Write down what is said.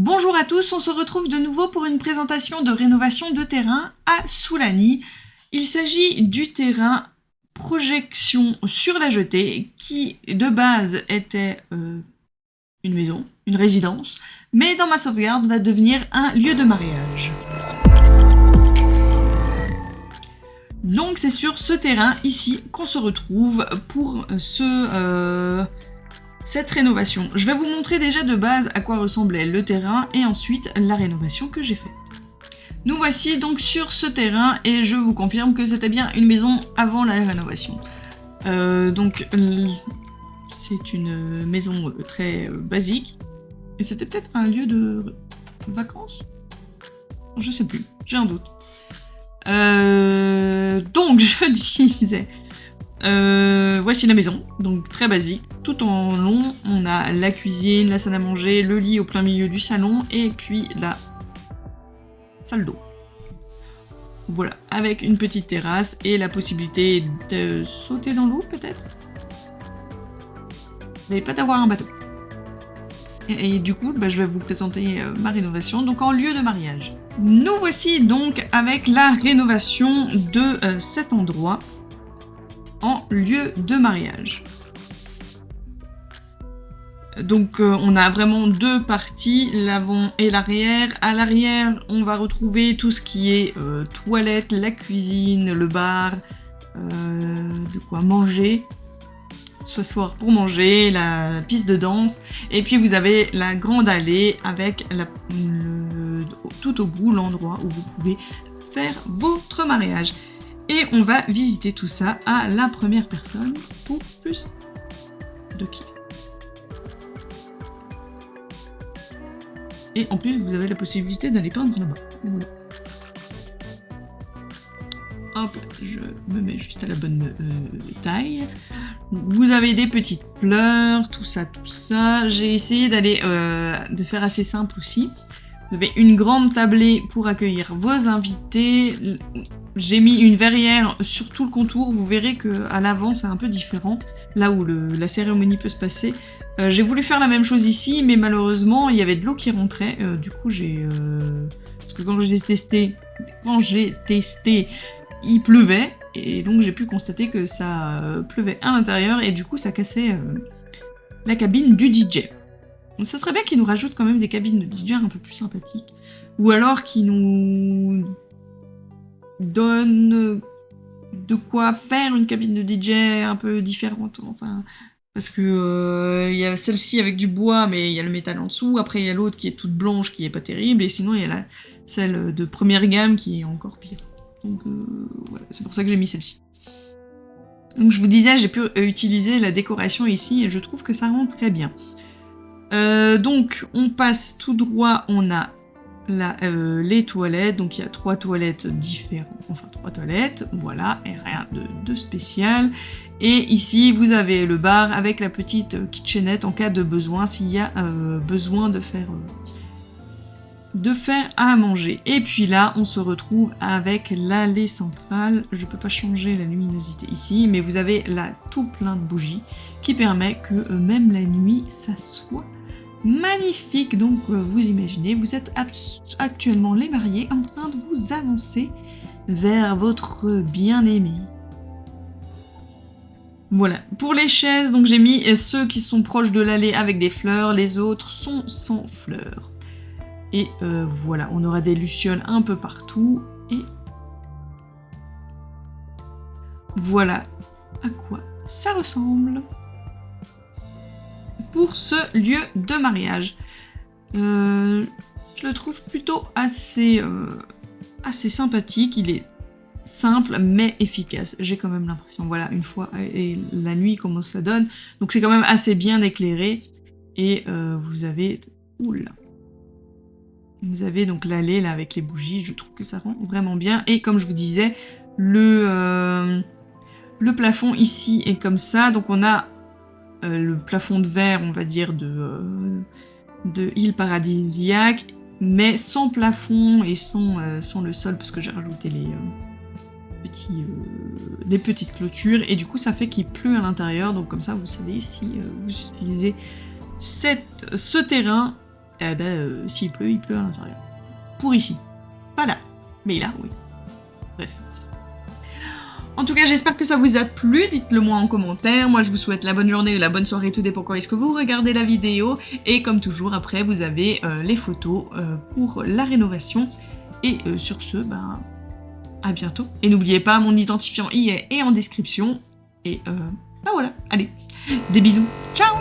Bonjour à tous, on se retrouve de nouveau pour une présentation de rénovation de terrain à Soulani. Il s'agit du terrain projection sur la jetée qui de base était une maison, une résidence, mais dans ma sauvegarde va devenir un lieu de mariage. Donc c'est sur ce terrain ici qu'on se retrouve pour cette rénovation. Je vais vous montrer déjà de base à quoi ressemblait le terrain et ensuite la rénovation que j'ai faite. Nous voici donc sur ce terrain et je vous confirme que c'était bien une maison avant la rénovation. C'est une maison très basique et c'était peut-être un lieu de vacances ? Je sais plus, j'ai un doute. Donc je disais... voici la maison, donc très basique, tout en long. On a la cuisine, la salle à manger, le lit au plein milieu du salon et puis la salle d'eau. Voilà, avec une petite terrasse et la possibilité de sauter dans l'eau peut-être, mais pas d'avoir un bateau. Et du coup, je vais vous présenter ma rénovation, donc en lieu de mariage. Nous voici donc avec la rénovation de cet endroit en lieu de mariage. Donc on a vraiment deux parties, l'avant et l'arrière. À l'arrière, on va retrouver tout ce qui est toilette, la cuisine, le bar, de quoi manger, s'asseoir pour manger, la piste de danse, et puis vous avez la grande allée avec tout au bout l'endroit où vous pouvez faire votre mariage. Et on va visiter tout ça à la première personne pour plus de kiff. Et en plus, vous avez la possibilité d'aller peindre là-bas. Voilà. Hop, je me mets juste à la bonne taille. Vous avez des petites fleurs, tout ça. J'ai essayé de faire assez simple aussi. Vous avez une grande tablée pour accueillir vos invités. J'ai mis une verrière sur tout le contour. Vous verrez qu'à l'avant, c'est un peu différent. Là où la cérémonie peut se passer. J'ai voulu faire la même chose ici, mais malheureusement, il y avait de l'eau qui rentrait. Du coup, parce que quand j'ai testé, il pleuvait. Et donc, j'ai pu constater que ça pleuvait à l'intérieur. Et du coup, ça cassait la cabine du DJ. Ça serait bien qu'ils nous rajoutent quand même des cabines de DJ un peu plus sympathiques. Ou alors qu'ils nous donnent de quoi faire une cabine de DJ un peu différente. Enfin, parce que y a celle-ci avec du bois, mais il y a le métal en dessous. Après, il y a l'autre qui est toute blanche, qui est pas terrible. Et sinon, il y a celle de première gamme qui est encore pire. Donc, voilà, c'est pour ça que j'ai mis celle-ci. Donc, je vous disais, j'ai pu utiliser la décoration ici et je trouve que ça rend très bien. Donc on passe tout droit, on a les toilettes, donc il y a 3 toilettes différentes, enfin 3 toilettes, voilà, et rien de spécial. Et ici vous avez le bar avec la petite kitchenette en cas de besoin, s'il y a besoin de faire à manger. Et puis là on se retrouve avec l'allée centrale. Je peux pas changer la luminosité ici, mais vous avez là tout plein de bougies qui permet que même la nuit ça soit magnifique. Donc vous imaginez, vous êtes actuellement les mariés en train de vous avancer vers votre bien-aimé. Voilà, pour les chaises, donc j'ai mis ceux qui sont proches de l'allée avec des fleurs, les autres sont sans fleurs. Et voilà, on aura des lucioles un peu partout. Et voilà à quoi ça ressemble pour ce lieu de mariage. Je le trouve plutôt assez sympathique. Il est simple mais efficace. J'ai quand même l'impression, voilà, une fois, et la nuit comment ça donne. Donc c'est quand même assez bien éclairé. Et vous avez... Oula. Vous avez donc l'allée là avec les bougies, je trouve que ça rend vraiment bien. Et comme je vous disais, le plafond ici est comme ça. Donc on a le plafond de verre, on va dire, de île paradisiaque, mais sans plafond et sans le sol, parce que j'ai rajouté des petites clôtures. Et du coup, ça fait qu'il pleut à l'intérieur. Donc comme ça, vous savez, si vous utilisez ce terrain, Eh ben, s'il pleut, il pleut à l'intérieur. Pour ici. Pas là. Mais là, oui. Bref. En tout cas, j'espère que ça vous a plu. Dites-le moi en commentaire. Moi, je vous souhaite la bonne journée ou la bonne soirée. Tout dépend quand est-ce que vous regardez la vidéo. Et comme toujours, après, vous avez les photos pour la rénovation. Et sur ce, ben, à bientôt. Et n'oubliez pas, mon identifiant y est en description. Et ben voilà. Allez, des bisous. Ciao!